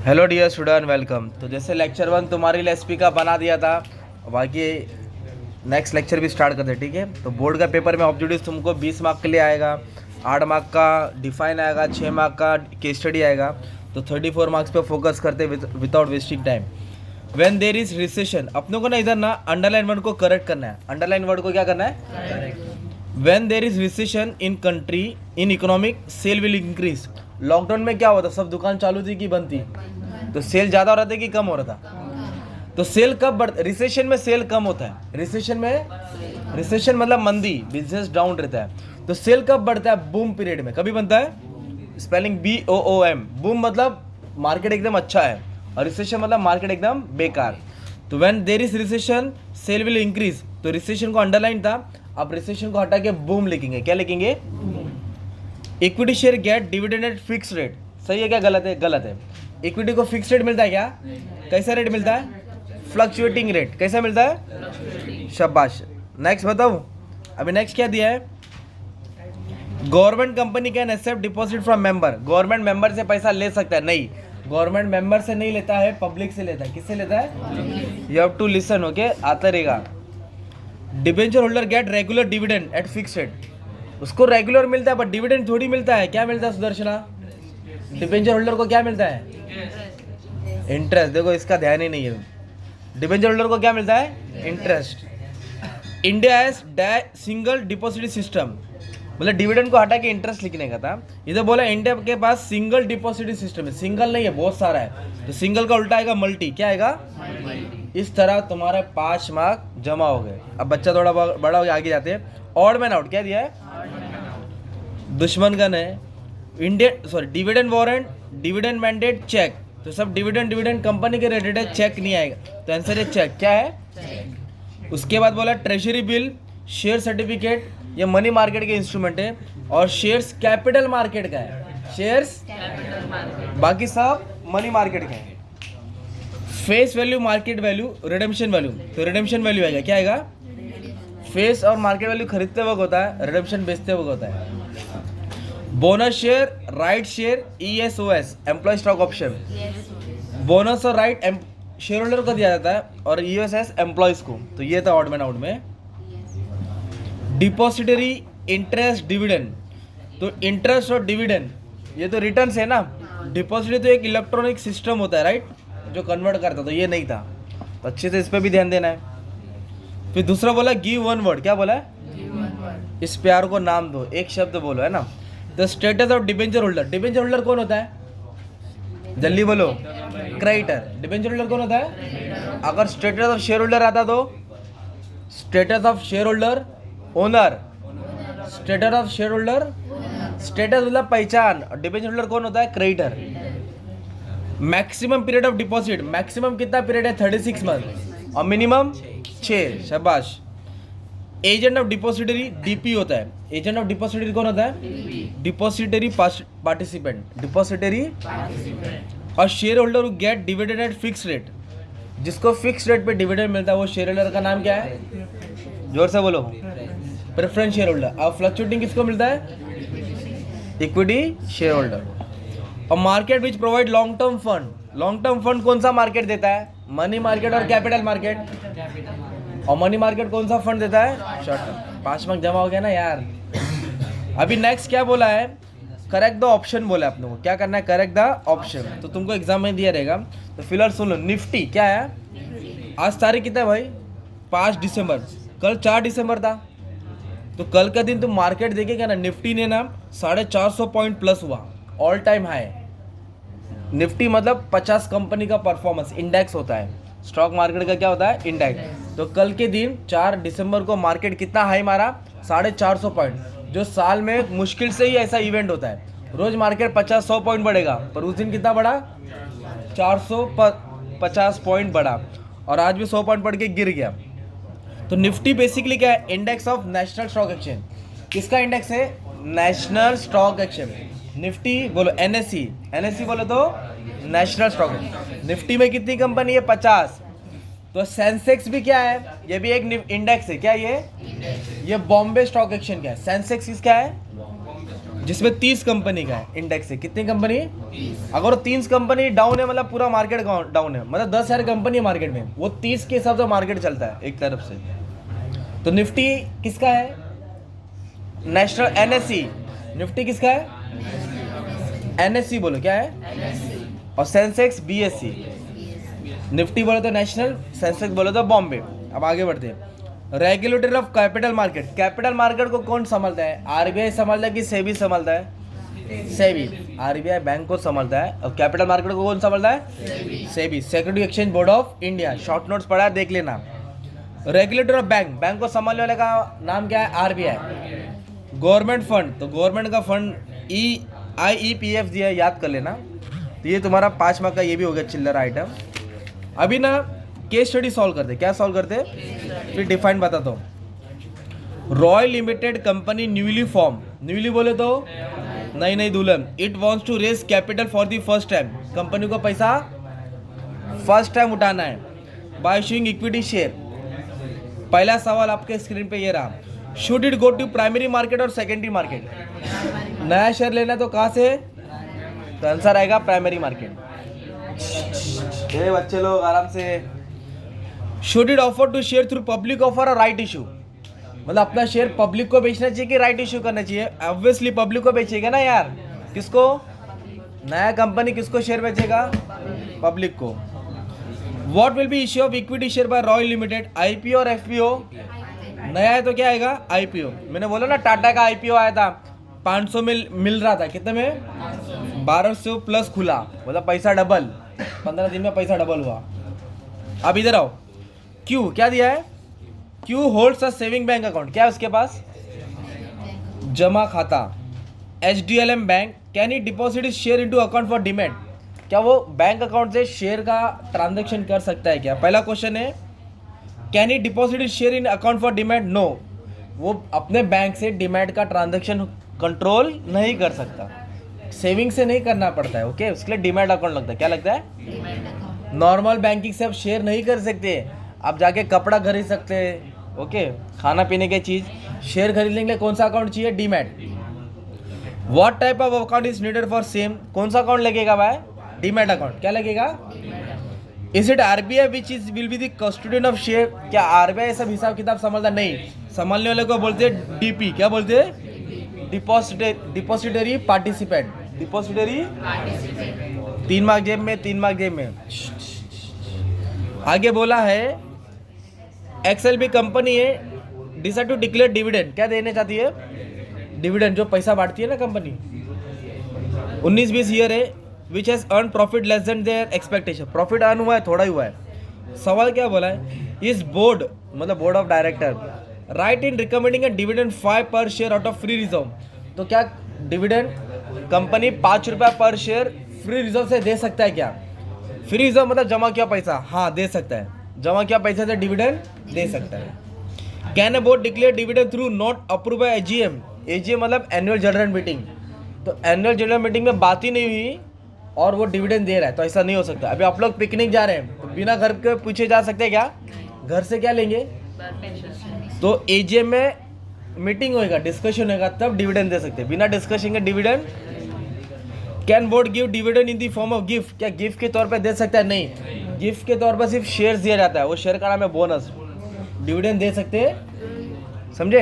Hello dear student, welcome. तो जैसे lecture 1 तुम्हारी लिए एसपी का बना दिया था, बाकी नेक्स्ट लेक्चर भी स्टार्ट करते हैं, ठीक है। तो बोर्ड का पेपर में ऑब्जेक्टिव्स तुमको 20 मार्क के लिए आएगा, 8 मार्क का डिफाइन आएगा, 6 मार्क का केस स्टडी आएगा। तो 34 मार्क्स पे फोकस करते without wasting time. When there is recession, अपनों को ना इधर ना अंडरलाइन वर्ड को करेक्ट करना है। अंडरलाइन वर्ड को क्या करना है? When there is recession in country in economic sale will increase. Lockdown में क्या होता, सब दुकान चालू थी कि बंद थी, तो सेल ज़्यादा हो रहा था कि कम हो रहा था? तो सेल कब बढ़ता? रिसेशन में सेल कम होता है। रिसेशन मतलब मंदी, बिजनेस डाउन रहता है। तो सेल कब बढ़ता है? बूम पीरियड में। कभी बनता है? Spelling BOOM। बूम मतलब मार्केट एकदम अच्छा है, और रिसेशन मतलब मार्केट एकदम बेकार। तो when there is recession sale will increase. तो रिसेशन को अंडरलाइन था, अब रिसेशन को हटा के बूम लिखेंगे। क्या लिखेंगे? Equity share gate dividend at fix rate. सही है क्या? गलत है? गलत है। इक्विटी को फिक्स रेट मिलता है क्या? कैसा रेट मिलता है? Fluctuating rate. कैसा मिलता है? शाबाश। नेक्स्ट बताओ, अभी नेक्स्ट क्या दिया है? Government company can accept deposit from member. Government member से पैसा ले सकता है? नहीं, गवर्नमेंट मेंबर से नहीं लेता है, पब्लिक से लेता है। किससे लेता है? You have to listen, okay, आता रहेगा। Debenture holder get regular dividend at fix rate. उसको रेगुलर मिलता है, बट डिविडेंड थोड़ी मिलता है। क्या मिलता है सुदर्शना? डिबेंचर होल्डर को क्या मिलता है? इंटरेस्ट। देखो, इसका ध्यान ही नहीं है। डिबेंचर होल्डर को क्या मिलता है? Interest. India has single deposit system, मतलब डिविडेंड को हटा के इंटरेस्ट लिखने का था। इधर बोला इंडिया के पास सिंगल डिपॉजिट सिस्टम है। सिंगल नहीं है, बहुत सारा है, तो सिंगल का उल्टा आएगा मल्टी। क्या आएगा? इस तरह तुम्हारे 5 मार्क जमा हो गए। अब बच्चा थोड़ा बड़ा हो गया, आगे जाते हैं। ऑड मैन आउट क्या दिया है? दुश्मन गन है। Dividend warrant, dividend mandate, cheque. तो सब डिविडेंड कंपनी के रेटेड है, चेक नहीं आएगा। तो आंसर है चेक। क्या है? उसके बाद बोला ट्रेजरी बिल, शेयर सर्टिफिकेट, ये मनी मार्केट के इंस्ट्रूमेंट है, और शेयर्स कैपिटल मार्केट का है। शेयर्स बाकी सब मनी मार्केट का है। Face value, market value, redemption value. तो रिडेम्पशन वैल्यू आएगा। क्या आएगा? फेस और मार्केट वैल्यू खरीदते वक्त होता है, रिडेम्पशन बेचते वक्त होता है। Bonus share, right share, ESOS, employ stock option. Bonus और राइट शेयर होल्डर को दिया जाता है, और ESOS एम्प्लॉयज को। तो ये था ऑड मैन आउट में। Depository, interest, dividend. तो इंटरेस्ट और डिविडेंड ये तो रिटर्न्स है ना। डिपॉजिटरी तो एक इलेक्ट्रॉनिक सिस्टम होता है, राइट, जो कन्वर्ट करता, तो ये नहीं था। तो अच्छे से इस पर भी ध्यान देना है। फिर दूसरा बोला गिव वन वर्ड। क्या बोला है? इस प्यार को नाम दो, एक शब्द बोलो, है ना। The status of debenture holder. Debenture holder कौन होता है? जल्दी बोलो। क्रेडिटर। डिबेंचर होल्डर कौन होता है? अगर स्टेटस ऑफ शेयर होल्डर आता तो status of share holder owner, status of share holder, status मतलब पहचान। डिबेंचर होल्डर कौन होता है? Creditor. Maximum period of deposit, maximum कितना पीरियड है? 36 मंथ, और मिनिमम 6। शाबाश। एजेंट ऑफ डिपॉजिटरी, DP होता है। एजेंट ऑफ डिपॉजिटरी कौन होता है? Depository participant, depository. और shareholder who get dividend at fix rate, जिसको फिक्स रेट पे डिविडेंड मिलता है, वो शेयर होल्डर का नाम क्या है? जोर से बोलो। Preference shareholder. और फ्लक्चुएटिंग किसको मिलता है? Equity shareholder. और market which provide long term fund. Long term fund कौन सा मार्केट देता है? मनी मार्केट और कैपिटल मार्केट। और मनी मार्केट कौन सा फंड देता है? Short term. 5 मार्क जमा हो गया ना यार। अभी नेक्स्ट क्या बोला है? करेक्ट द ऑप्शन बोला है। अपने को क्या करना है? Correct the option. तो तुमको एग्जाम में दिया रहेगा, तो फिलहाल सुन लो। निफ्टी क्या है? आज तारीख कितना है भाई? 5 दिसंबर। कल 4 दिसंबर था, तो कल का दिन तुम मार्केट देखे क्या ना, निफ्टी ने ना 450 पॉइंट प्लस हुआ, ऑल टाइम हाई। निफ्टी मतलब 50 कंपनी का परफॉर्मेंस इंडेक्स होता है। स्टॉक मार्केट का क्या होता है? इंडेक्स। तो कल के दिन 4 दिसंबर को मार्केट कितना हाई मारा? 450 पॉइंट, जो साल में मुश्किल से ही ऐसा इवेंट होता है। रोज मार्केट 50-100 पॉइंट बढ़ेगा, पर उस दिन कितना बढ़ा? 450 पॉइंट बढ़ा, और आज भी 100 पॉइंट बढ़ के गिर गया। तो निफ्टी बेसिकली क्या है? Index of national stock exchange. किसका इंडेक्स है? National stock exchange. निफ्टी बोलो NSE, NSE बोलो तो नेशनल स्टॉक। निफ्टी में कितनी कंपनी है? 50। तो सेंसेक्स भी क्या है? ये भी एक इंडेक्स है। क्या ये बॉम्बे स्टॉक एक्सचेंज का है। सेंसेक्स किसका है? जिसमें 30 कंपनी का है इंडेक्स है। कितनी कंपनी? अगर 30 कंपनी डाउन है मतलब पूरा मार्केट डाउन है, मतलब 10,000 कंपनी है मार्केट में, वो 30 के हिसाब से मार्केट चलता है एक तरफ से। तो निफ्टी किसका है? National NSC. निफ्टी किसका है? एनएससी बोलो क्या है? और सेंसेक्स बीएससी। निफ्टी बोले तो नेशनल, सेंसेक्स बोले तो बॉम्बे। अब आगे बढ़ते हैं। Regulator of capital market. Capital market को कौन संभालता है? आरबीआई संभालता है कि सेबी संभालता है? सेबी। आरबीआई बैंक को संभालता है और कैपिटल मार्केट को कौन संभालता है? SEBI. Security exchange board of India. Short notes पढ़ा है, देख लेना। रेगुलेटर ऑफ बैंक, बैंक को संभालने वाले का नाम क्या है? आरबीआई। गवर्नमेंट फंड, तो गवर्नमेंट का फंड IEPF दिया है, याद कर लेना। तो ये तुम्हारा 5 मार्क का ये भी हो गया चिल्लर आइटम। अभी ना केस स्टडी सॉल्व करते। क्या सॉल्व करते? फिर डिफाइन बताता हूँ। Royal Limited company newly form. Newly बोले तो नई दुल्हन। It wants to raise capital for the first time. Company को पैसा फर्स्ट टाइम उठाना है बाय इशूइंग इक्विटी शेयर। पहला सवाल आपके स्क्रीन पे ये रहा, should it go to primary market और सेकेंडरी मार्केट? नया शेयर लेना तो कहाँ से? तो आंसर आएगा प्राइमरी मार्केट। ये बच्चे लोग आराम से। Should it offer to share through public offer और राइट इशू? मतलब अपना शेयर पब्लिक को बेचना चाहिए कि राइट इशू करना चाहिए? ऑब्वियसली पब्लिक को बेचेगा ना यार। किसको? नया कंपनी किसको शेयर बेचेगा? पब्लिक को। What will be issue of equity share by Royal Limited? IPO और एफपीओ? नया है तो क्या आएगा? आईपीओ। मैंने बोला ना टाटा का आईपीओ आया था, 500 मिल रहा था। कितने में? 1200 प्लस खुला, बोला पैसा डबल। 15 दिन में पैसा डबल हुआ। अब इधर आओ। क्यू क्या दिया है? Q holds a saving bank account. क्या है उसके पास? जमा खाता। HDLM bank can he deposit is share into account for demat? क्या वो बैंक अकाउंट से शेयर का ट्रांजैक्शन कर सकता है क्या? पहला क्वेश्चन है, can he deposit is share in account for demat? No, वो अपने बैंक से डिमेट का ट्रांजैक्शन कंट्रोल नहीं कर सकता, सेविंग से नहीं करना पड़ता है। ओके, उसके लिए डिमेट अकाउंट लगता है। क्या लगता है? नॉर्मल बैंकिंग से आप शेयर नहीं कर सकते। आप जाके कपड़ा खरीद सकते हैं, ओके, खाना पीने की चीज़। शेयर खरीदने के लिए कौन सा अकाउंट चाहिए? Demat. What type of account is needed for same? कौन सा अकाउंट लगेगा भाई? Demat account. क्या लगेगा? Is it RBI which is will be the custodian of share? क्या आरबीआई सब हिसाब किताब संभालता? नहीं, संभालने वाले को बोलते हैं डीपी। क्या बोलते हैं? Depository participant. डिपॉजिटरी 3 मार्क जेब में, 3 मार्क जेब में। आगे बोला है XLB कंपनी है डिसाइड टू डिक्लेयर डिविडेंड। क्या देने चाहती है? डिविडेंड, जो पैसा बांटती है ना कंपनी। 19-20 ईयर है which has earn profit less than their expectation. Profit earn हुआ है, थोड़ा ही हुआ है। सवाल क्या बोला है? इस बोर्ड मतलब board of director right in recommending a dividend 5 पर share out of free reserve. तो क्या डिविडेंड कंपनी 5 रुपया पर शेयर फ्री रिजर्व से दे सकता है क्या? फ्री रिजर्व मतलब जमा किया पैसा, हाँ दे सकता है। जमा किया पैसा से डिविडेंड दे सकता है। Can a board declare dividend through not approve by AGM? AGM मतलब एनुअल जनरल मीटिंग। तो एनुअल जनरल मीटिंग में बात ही नहीं हुई और वो डिविडेंड दे रहा है, तो ऐसा नहीं हो सकता। अभी आप लोग पिकनिक जा रहे हैं तो बिना घर के पूछे जा सकते हैं क्या? घर से क्या लेंगे? तो AGM में मीटिंग होएगा, डिस्कशन होएगा, तब डिविडेंड दे सकते हैं। बिना डिस्कशन के dividend? Can board give dividend in the form of gift? क्या गिफ्ट के तौर पे दे सकता है? नहीं, गिफ्ट के तौर पर सिर्फ शेयर्स दिया जाता है, वो शेयर का नाम है बोनस। डिविडेंड दे सकते हैं, समझे?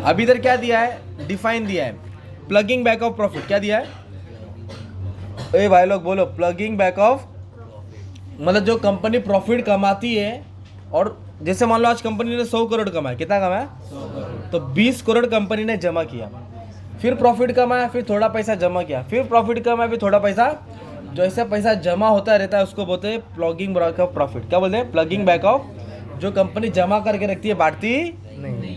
अभी इधर क्या दिया है? डिफाइन दिया है प्लगिंग बैक ऑफ प्रॉफिट। क्या दिया है? ए भाई लोग बोलो, प्लगिंग बैक ऑफ मतलब जो कंपनी प्रॉफिट कमाती है, और जैसे मान लो आज कंपनी ने 100 करोड़ कमाया। कितना कमाया? तो 20 करोड़ कंपनी ने जमा किया, फिर प्रॉफिट कमाया, फिर थोड़ा पैसा जमा किया, फिर प्रॉफिट कमाया, फिर थोड़ा पैसा। जो ऐसा पैसा जमा होता रहता है उसको बोलते हैं प्लगिंग बैक ऑफ प्रॉफिट। क्या बोलते हैं? Plugging back of. जो कंपनी जमा करके रखती है, बांटती नहीं।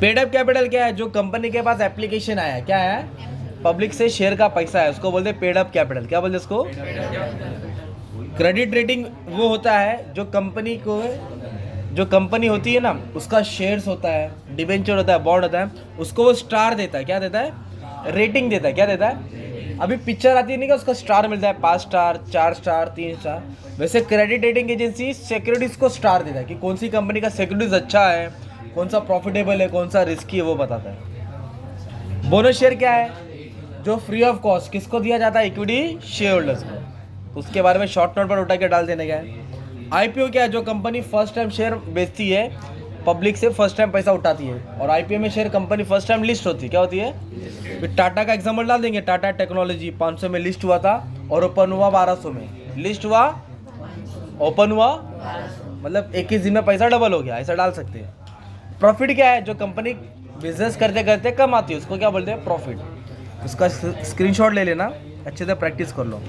पेड अप कैपिटल क्या है? जो कंपनी के पास एप्लीकेशन आया, क्या है? पब्लिक से शेयर का पैसा है, उसको बोलते हैं पेड अप कैपिटल। क्या बोलते हैं उसको? क्रेडिट रेटिंग वो होता है जो कंपनी को, जो कंपनी होती है ना, उसका शेयर्स होता है, डिबेंचर होता है, बॉन्ड होता है, उसको वो स्टार देता है। क्या देता है? रेटिंग देता है। क्या देता है? अभी पिक्चर आती है नहीं, का उसका स्टार मिलता है, 5 स्टार, 4 स्टार, 3 स्टार। वैसे क्रेडिट रेटिंग एजेंसी सिक्योरिटीज को स्टार देता है कि कौन सी कंपनी का सिक्योरिटीज अच्छा है, कौन सा प्रॉफिटेबल है, कौन सा रिस्की है, वो बताता है। बोनस शेयर क्या है? जो फ्री ऑफ कॉस्ट किसको दिया जाता है? इक्विटी शेयर होल्डर्स को। उसके बारे में शॉर्ट नोट पर उठा के डाल देने का है। आईपीओ क्या है? जो कंपनी फर्स्ट टाइम शेयर बेचती है, पब्लिक से फर्स्ट टाइम पैसा उठाती है। और आईपीओ में share company first time list होती है। क्या होती है? फिर टाटा का एग्जाम्पल डाल देंगे। टाटा टेक्नोलॉजी 500 में लिस्ट हुआ था और ओपन हुआ 1200 में। लिस्ट हुआ, ओपन हुआ, मतलब 21 दिन में पैसा डबल हो गया, ऐसा डाल सकते हैं। प्रॉफिट क्या है? जो कंपनी बिजनेस करते करते कम आती है, उसको क्या बोलते हैं? प्रॉफिट। उसका स्क्रीनशॉट ले लेना, अच्छे से प्रैक्टिस कर लो।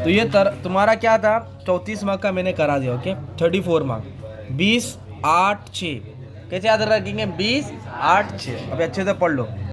तो ये तुम्हारा क्या था? 34 मार्क का मैंने करा दिया। ओके, 34 मार्क, 20, 8, 6 कैसे याद रखेंगे? 20, 8, 6। अभी अच्छे से पढ़ लो।